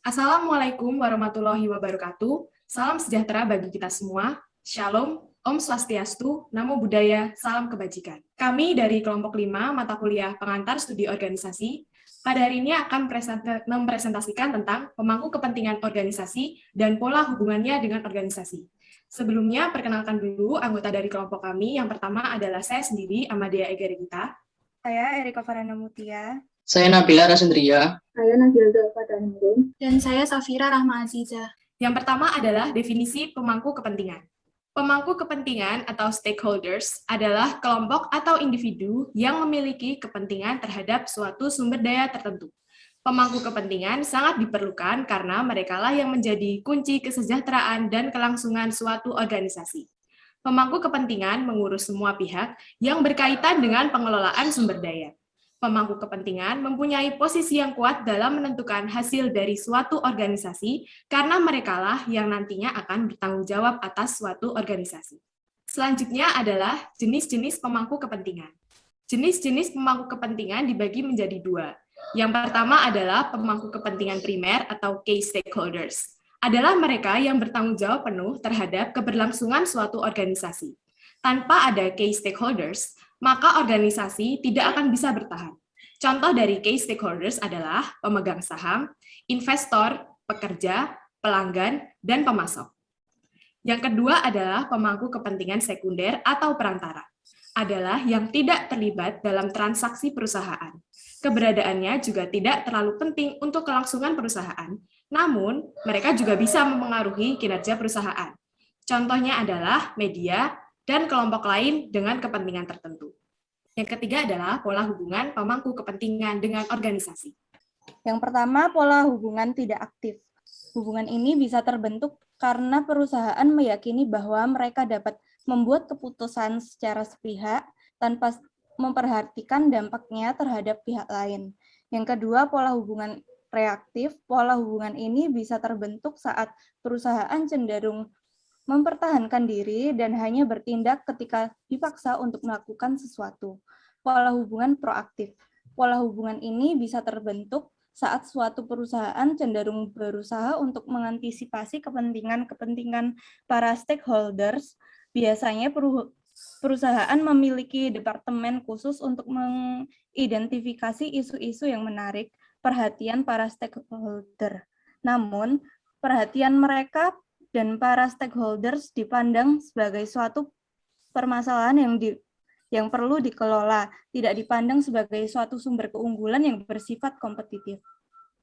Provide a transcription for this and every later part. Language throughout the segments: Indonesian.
Assalamualaikum warahmatullahi wabarakatuh. Salam sejahtera bagi kita semua. Shalom, Om Swastiastu, Namo Buddhaya, Salam Kebajikan. Kami dari kelompok 5 mata kuliah pengantar studi organisasi, pada hari ini akan mempresentasikan tentang pemangku kepentingan organisasi dan pola hubungannya dengan organisasi. Sebelumnya, perkenalkan dulu anggota dari kelompok kami. Yang pertama adalah saya sendiri, Amadea Ega Regita. Saya Erika Farana Mutia. Saya Nabila Rasendria. Saya Nagilda Fadanurung. Dan saya Safira Rahma Aziza. Yang pertama adalah definisi pemangku kepentingan. Pemangku kepentingan atau stakeholders adalah kelompok atau individu yang memiliki kepentingan terhadap suatu sumber daya tertentu. Pemangku kepentingan sangat diperlukan karena merekalah yang menjadi kunci kesejahteraan dan kelangsungan suatu organisasi. Pemangku kepentingan mengurus semua pihak yang berkaitan dengan pengelolaan sumber daya. Pemangku kepentingan mempunyai posisi yang kuat dalam menentukan hasil dari suatu organisasi karena merekalah yang nantinya akan bertanggung jawab atas suatu organisasi. Selanjutnya adalah jenis-jenis pemangku kepentingan. Jenis-jenis pemangku kepentingan dibagi menjadi dua. Yang pertama adalah pemangku kepentingan primer atau key stakeholders. Adalah mereka yang bertanggung jawab penuh terhadap keberlangsungan suatu organisasi. Tanpa ada key stakeholders, maka organisasi tidak akan bisa bertahan. Contoh dari key stakeholders adalah pemegang saham, investor, pekerja, pelanggan, dan pemasok. Yang kedua adalah pemangku kepentingan sekunder atau perantara. Adalah yang tidak terlibat dalam transaksi perusahaan. Keberadaannya juga tidak terlalu penting untuk kelangsungan perusahaan, namun mereka juga bisa memengaruhi kinerja perusahaan. Contohnya adalah media dan kelompok lain dengan kepentingan tertentu. Yang ketiga adalah pola hubungan pemangku kepentingan dengan organisasi. Yang pertama, pola hubungan tidak aktif. Hubungan ini bisa terbentuk karena perusahaan meyakini bahwa mereka dapat membuat keputusan secara sepihak tanpa memperhatikan dampaknya terhadap pihak lain. Yang kedua, pola hubungan reaktif. Pola hubungan ini bisa terbentuk saat perusahaan cenderung mempertahankan diri dan hanya bertindak ketika dipaksa untuk melakukan sesuatu. Pola hubungan proaktif. Pola hubungan ini bisa terbentuk saat suatu perusahaan cenderung berusaha untuk mengantisipasi kepentingan-kepentingan para stakeholders. Biasanya perusahaan memiliki departemen khusus untuk mengidentifikasi isu-isu yang menarik perhatian para stakeholder. Namun, perhatian mereka dan para stakeholders dipandang sebagai suatu permasalahan yang perlu dikelola, tidak dipandang sebagai suatu sumber keunggulan yang bersifat kompetitif.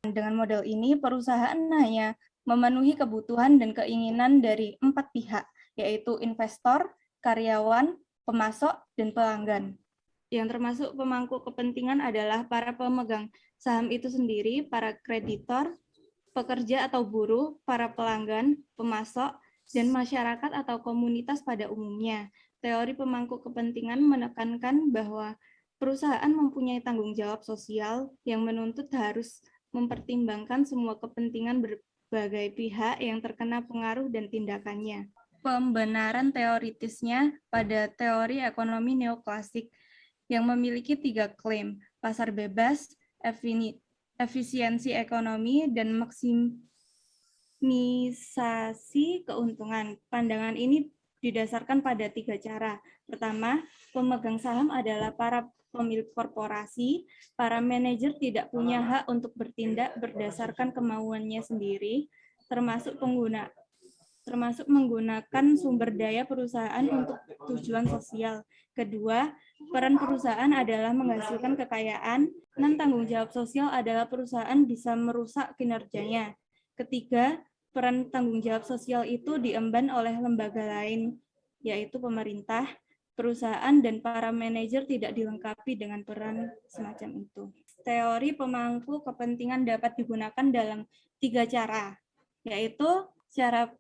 Dengan model ini, perusahaan hanya memenuhi kebutuhan dan keinginan dari 4 pihak, yaitu investor, karyawan, pemasok, dan pelanggan. Yang termasuk pemangku kepentingan adalah para pemegang saham itu sendiri, para kreditor, pekerja atau buruh, para pelanggan, pemasok, dan masyarakat atau komunitas pada umumnya. Teori pemangku kepentingan menekankan bahwa perusahaan mempunyai tanggung jawab sosial yang menuntut harus mempertimbangkan semua kepentingan berbagai pihak yang terkena pengaruh dan tindakannya. Pembenaran teoritisnya pada teori ekonomi neoklasik yang memiliki 3 klaim: pasar bebas, efisiensi ekonomi, dan maksimisasi keuntungan. Pandangan ini didasarkan pada 3 cara. Pertama, pemegang saham adalah para pemilik korporasi. Para manajer tidak punya hak untuk bertindak berdasarkan kemauannya sendiri, termasuk menggunakan sumber daya perusahaan untuk tujuan sosial. Kedua, peran perusahaan adalah menghasilkan kekayaan, dan tanggung jawab sosial adalah perusahaan bisa merusak kinerjanya. Ketiga, peran tanggung jawab sosial itu diemban oleh lembaga lain, yaitu pemerintah, perusahaan, dan para manajer tidak dilengkapi dengan peran semacam itu. Teori pemangku kepentingan dapat digunakan dalam 3 cara, yaitu cara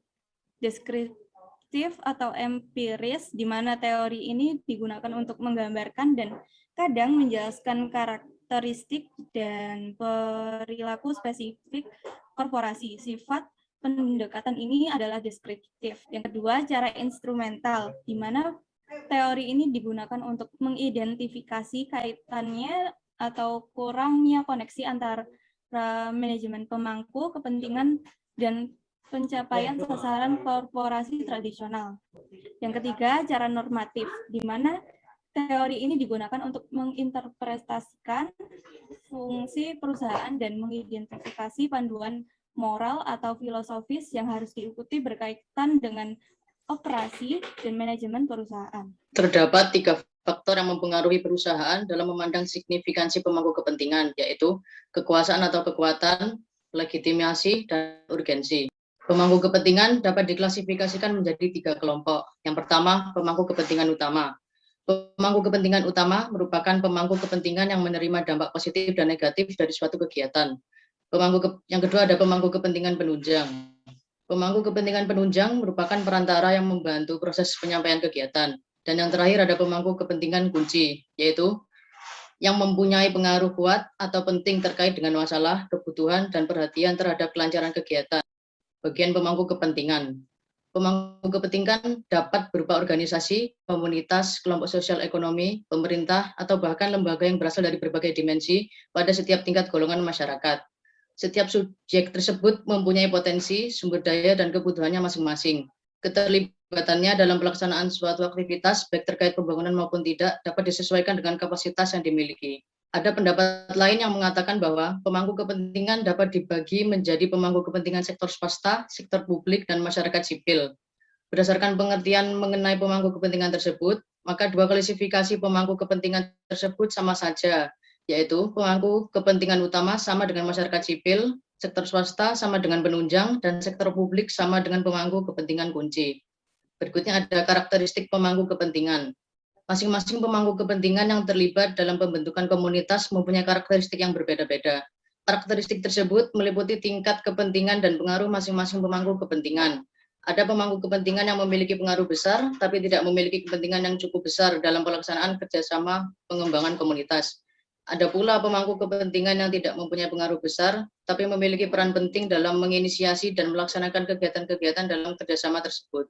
deskriptif atau empiris, di mana teori ini digunakan untuk menggambarkan dan kadang menjelaskan karakteristik dan perilaku spesifik korporasi. Sifat pendekatan ini adalah deskriptif. Yang kedua, cara instrumental, di mana teori ini digunakan untuk mengidentifikasi kaitannya atau kurangnya koneksi antar manajemen pemangku kepentingan dan pencapaian sasaran korporasi tradisional. Yang ketiga, cara normatif, di mana teori ini digunakan untuk menginterpretasikan fungsi perusahaan dan mengidentifikasi panduan moral atau filosofis yang harus diikuti berkaitan dengan operasi dan manajemen perusahaan. Terdapat 3 faktor yang mempengaruhi perusahaan dalam memandang signifikansi pemangku kepentingan, yaitu kekuasaan atau kekuatan, legitimasi, dan urgensi. Pemangku kepentingan dapat diklasifikasikan menjadi 3 kelompok. Yang pertama, pemangku kepentingan utama. Pemangku kepentingan utama merupakan pemangku kepentingan yang menerima dampak positif dan negatif dari suatu kegiatan. Yang kedua ada pemangku kepentingan penunjang. Pemangku kepentingan penunjang merupakan perantara yang membantu proses penyampaian kegiatan. Dan yang terakhir ada pemangku kepentingan kunci, yaitu yang mempunyai pengaruh kuat atau penting terkait dengan masalah, kebutuhan, dan perhatian terhadap kelancaran kegiatan. Bagian pemangku kepentingan. Pemangku kepentingan dapat berupa organisasi, komunitas, kelompok sosial ekonomi, pemerintah, atau bahkan lembaga yang berasal dari berbagai dimensi pada setiap tingkat golongan masyarakat. Setiap subjek tersebut mempunyai potensi, sumber daya, dan kebutuhannya masing-masing. Keterlibatannya dalam pelaksanaan suatu aktivitas, baik terkait pembangunan maupun tidak, dapat disesuaikan dengan kapasitas yang dimiliki. Ada pendapat lain yang mengatakan bahwa pemangku kepentingan dapat dibagi menjadi pemangku kepentingan sektor swasta, sektor publik, dan masyarakat sipil. Berdasarkan pengertian mengenai pemangku kepentingan tersebut, maka 2 klasifikasi pemangku kepentingan tersebut sama saja, yaitu pemangku kepentingan utama sama dengan masyarakat sipil, sektor swasta sama dengan penunjang, dan sektor publik sama dengan pemangku kepentingan kunci. Berikutnya ada karakteristik pemangku kepentingan. Masing-masing pemangku kepentingan yang terlibat dalam pembentukan komunitas mempunyai karakteristik yang berbeda-beda. Karakteristik tersebut meliputi tingkat kepentingan dan pengaruh masing-masing pemangku kepentingan. Ada pemangku kepentingan yang memiliki pengaruh besar, tapi tidak memiliki kepentingan yang cukup besar dalam pelaksanaan kerjasama pengembangan komunitas. Ada pula pemangku kepentingan yang tidak mempunyai pengaruh besar, tapi memiliki peran penting dalam menginisiasi dan melaksanakan kegiatan-kegiatan dalam kerjasama tersebut.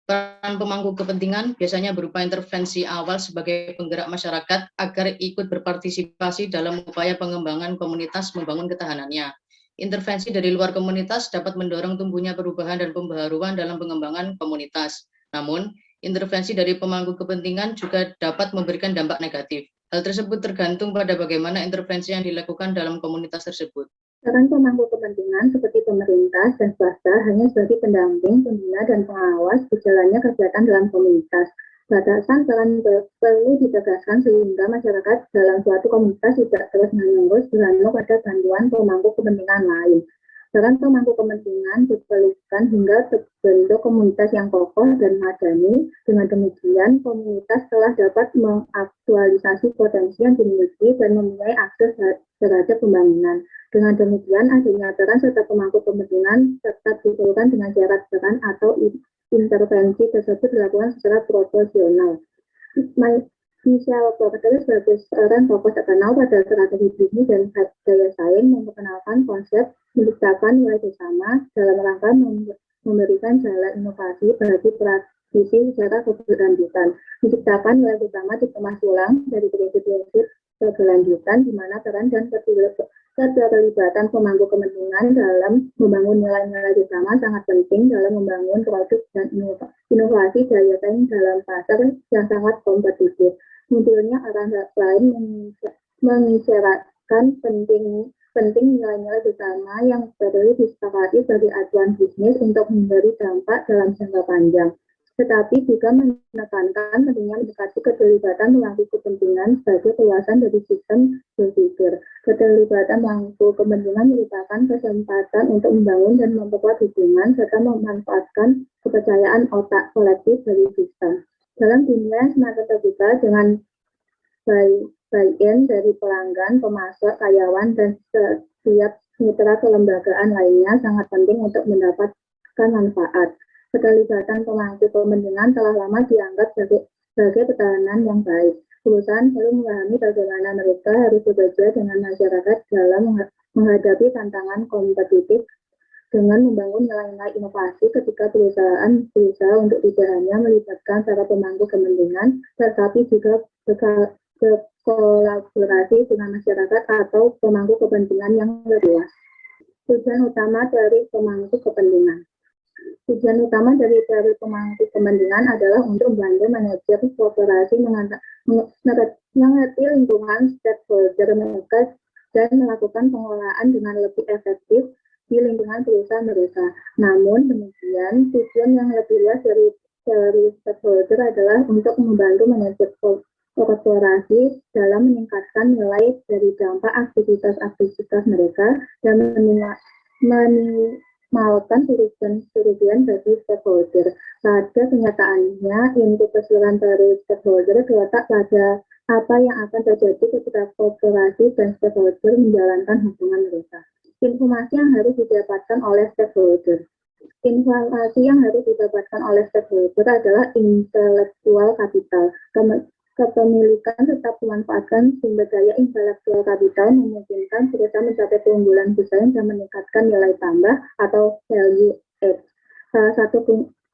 Peran pemangku kepentingan biasanya berupa intervensi awal sebagai penggerak masyarakat agar ikut berpartisipasi dalam upaya pengembangan komunitas membangun ketahanannya. Intervensi dari luar komunitas dapat mendorong tumbuhnya perubahan dan pembaharuan dalam pengembangan komunitas. Namun, intervensi dari pemangku kepentingan juga dapat memberikan dampak negatif. Hal tersebut tergantung pada bagaimana intervensi yang dilakukan dalam komunitas tersebut. Peran pemangku kepentingan seperti pemerintah dan swasta hanya sebagai pendamping, pembina, dan pengawas berjalannya kegiatan dalam komunitas. Batasan peran perlu ditegaskan sehingga masyarakat dalam suatu komunitas tidak terus-menerus bergantung pada bantuan pemangku kepentingan lain. Peran pemangku kepentingan diperlukan hingga terbentuk komunitas yang kokoh dan madani. Dengan demikian, komunitas telah dapat mengaktualisasi potensi yang dimiliki dan mempunyai akses terhadap pembangunan. Dengan demikian, adanya peran serta pemangku kepentingan tetap diperlukan dengan syarat peran atau intervensi tersebut dilakukan secara proporsional. Michelle Porter sebagai seorang tokoh terkenal pada strategi bisnis dan daya saing memperkenalkan konsep menciptakan nilai bersama dalam rangka memberikan jalan inovasi bagi praktisi secara keberlanjutan. Menciptakan nilai bersama dikemas ulang dari prinsip-prinsip keberlanjutan di mana peran dan keterlibatan pemangku kepentingan dalam membangun nilai-nilai bersama sangat penting dalam membangun produk dan inovasi daya saing dalam pasar yang sangat kompetitif. Munculnya orang lain mengisyaratkan penting nilai-nilai bersama yang perlu disepakati sebagai acuan bisnis untuk memberi dampak dalam jangka panjang. Tetapi juga menekankan pentingnya mendekati keterlibatan pemangku kepentingan sebagai perluasan dari sistem berpikir. Keterlibatan pemangku kepentingan merupakan kesempatan untuk membangun dan memperkuat hubungan serta memanfaatkan kepercayaan otak kolektif dari sistem. Dalam dunia yang semakin terbuka dengan buy-in dari pelanggan, pemasok, karyawan, dan setiap mitra kelembagaan lainnya sangat penting untuk mendapatkan manfaat. Keterlibatan pemangku kepentingan telah lama dianggap sebagai pertahanan yang baik. Perusahaan perlu memahami bagaimana mereka harus bekerja dengan masyarakat dalam menghadapi tantangan kompetitif dengan membangun nilai-nilai inovasi ketika perusahaan berusaha untuk tidak hanya melibatkan para pemangku kepentingan, tetapi juga berkolaborasi dengan masyarakat atau pemangku kepentingan yang lebih luas. Tujuan utama dari pemangku kepentingan. Tujuan utama dari pemangku kepentingan adalah untuk membantu manajer kooperasi mengerti lingkungan stakeholder mereka dan melakukan pengelolaan dengan lebih efektif di lingkungan perusahaan mereka. Namun demikian, tujuan yang lebih luas dari stakeholder adalah untuk membantu manajer korporasi dalam meningkatkan nilai dari dampak aktivitas-aktivitas mereka dan melakukan kerugian bagi stakeholder. Pada kenyataannya, inti keseluruhan dari stakeholder terletak pada apa yang akan terjadi ketika korporasi dan stakeholder menjalankan hubungan mereka. Informasi yang harus didapatkan oleh stakeholder. Informasi yang harus didapatkan oleh stakeholder adalah intelektual kapital. Kepemilikan serta pemanfaatan sumber daya intelektual kapital memungkinkan perusahaan mencapai keunggulan bersaing dan meningkatkan nilai tambah atau value add. Salah satu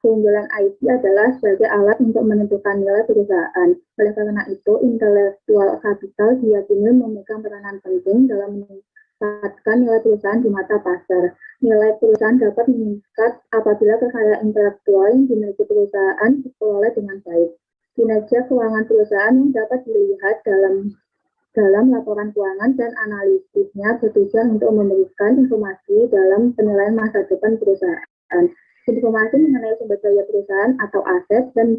keunggulan IT adalah sebagai alat untuk menentukan nilai perusahaan. Oleh karena itu, intelektual kapital diyakini memegang peranan penting dalam meningkatkan nilai perusahaan di mata pasar. Nilai perusahaan dapat meningkat apabila kekayaan intelektual yang dimiliki perusahaan dikelola dengan baik. Kinerja keuangan perusahaan yang dapat dilihat dalam laporan keuangan dan analisisnya bertujuan untuk memberikan informasi dalam penilaian masa depan perusahaan. Informasi mengenai sumber daya perusahaan atau aset dan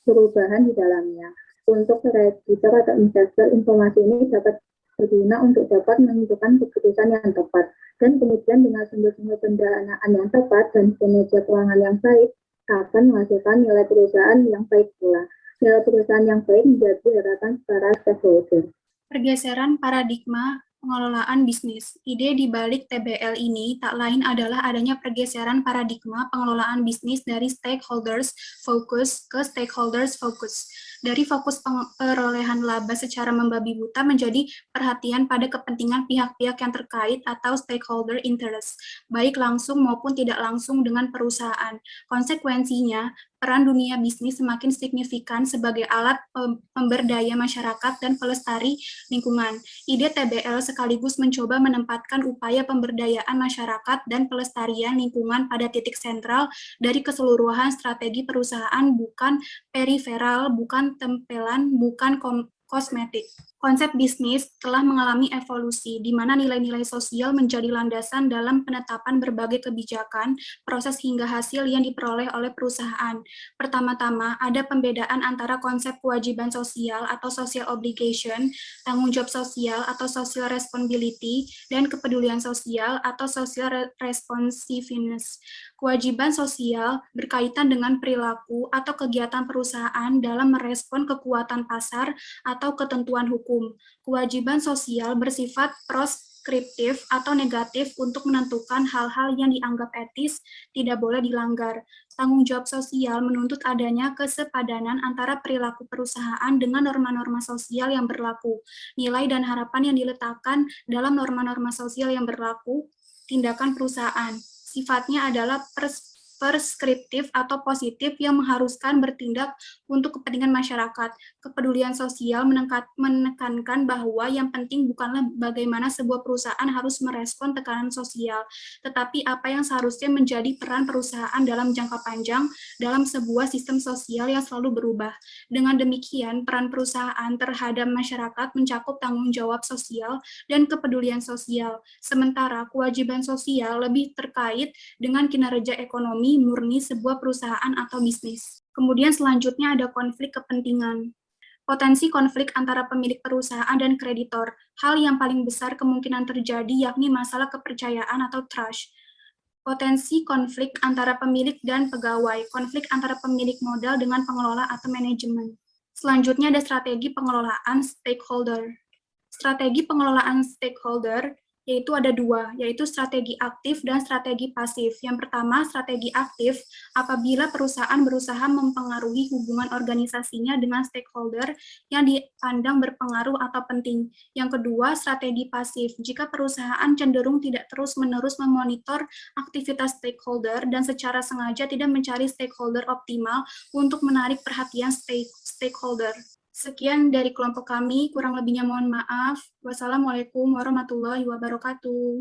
perubahan di dalamnya. Untuk kreditor atau investor, informasi ini dapat berguna untuk dapat menentukan keputusan yang tepat. Dan kemudian dengan sumber-sumber pendanaan yang tepat dan kinerja keuangan yang baik akan menghasilkan nilai perusahaan yang baik pula. Nilai perusahaan yang baik menjadi harapan para stakeholder. Pergeseran paradigma pengelolaan bisnis. Ide di balik TBL ini tak lain adalah adanya pergeseran paradigma pengelolaan bisnis dari stakeholders focus ke stakeholders focus. Dari fokus perolehan laba secara membabi buta menjadi perhatian pada kepentingan pihak-pihak yang terkait atau stakeholder interest, baik langsung maupun tidak langsung dengan perusahaan. Konsekuensinya, peran dunia bisnis semakin signifikan sebagai alat pemberdaya masyarakat dan pelestari lingkungan. Ide TBL sekaligus mencoba menempatkan upaya pemberdayaan masyarakat dan pelestarian lingkungan pada titik sentral dari keseluruhan strategi perusahaan, bukan periferal, bukan tempelan, bukan kosmetik. Konsep bisnis telah mengalami evolusi, di mana nilai-nilai sosial menjadi landasan dalam penetapan berbagai kebijakan, proses hingga hasil yang diperoleh oleh perusahaan. Pertama-tama, ada pembedaan antara konsep kewajiban sosial atau social obligation, tanggung jawab sosial atau social responsibility, dan kepedulian sosial atau social responsiveness. Kewajiban sosial berkaitan dengan perilaku atau kegiatan perusahaan dalam merespon kekuatan pasar atau ketentuan hukum. Kewajiban sosial bersifat preskriptif atau negatif untuk menentukan hal-hal yang dianggap etis tidak boleh dilanggar. Tanggung jawab sosial menuntut adanya kesepadanan antara perilaku perusahaan dengan norma-norma sosial yang berlaku, nilai dan harapan yang diletakkan dalam norma-norma sosial yang berlaku, tindakan perusahaan. Sifatnya adalah preskriptif atau positif yang mengharuskan bertindak untuk kepentingan masyarakat. Kepedulian sosial menekankan bahwa yang penting bukanlah bagaimana sebuah perusahaan harus merespon tekanan sosial, tetapi apa yang seharusnya menjadi peran perusahaan dalam jangka panjang dalam sebuah sistem sosial yang selalu berubah. Dengan demikian, peran perusahaan terhadap masyarakat mencakup tanggung jawab sosial dan kepedulian sosial, sementara kewajiban sosial lebih terkait dengan kinerja ekonomi murni sebuah perusahaan atau bisnis. Kemudian selanjutnya ada konflik kepentingan. Potensi konflik antara pemilik perusahaan dan kreditor. Hal yang paling besar kemungkinan terjadi yakni masalah kepercayaan atau trust. Potensi konflik antara pemilik dan pegawai. Konflik antara pemilik modal dengan pengelola atau manajemen. Selanjutnya ada strategi pengelolaan stakeholder. Strategi pengelolaan stakeholder yaitu ada dua, yaitu strategi aktif dan strategi pasif. Yang pertama, strategi aktif apabila perusahaan berusaha mempengaruhi hubungan organisasinya dengan stakeholder yang dipandang berpengaruh atau penting. Yang kedua, strategi pasif, jika perusahaan cenderung tidak terus-menerus memonitor aktivitas stakeholder dan secara sengaja tidak mencari stakeholder optimal untuk menarik perhatian stakeholder. Sekian dari kelompok kami, kurang lebihnya mohon maaf. Wassalamualaikum warahmatullahi wabarakatuh.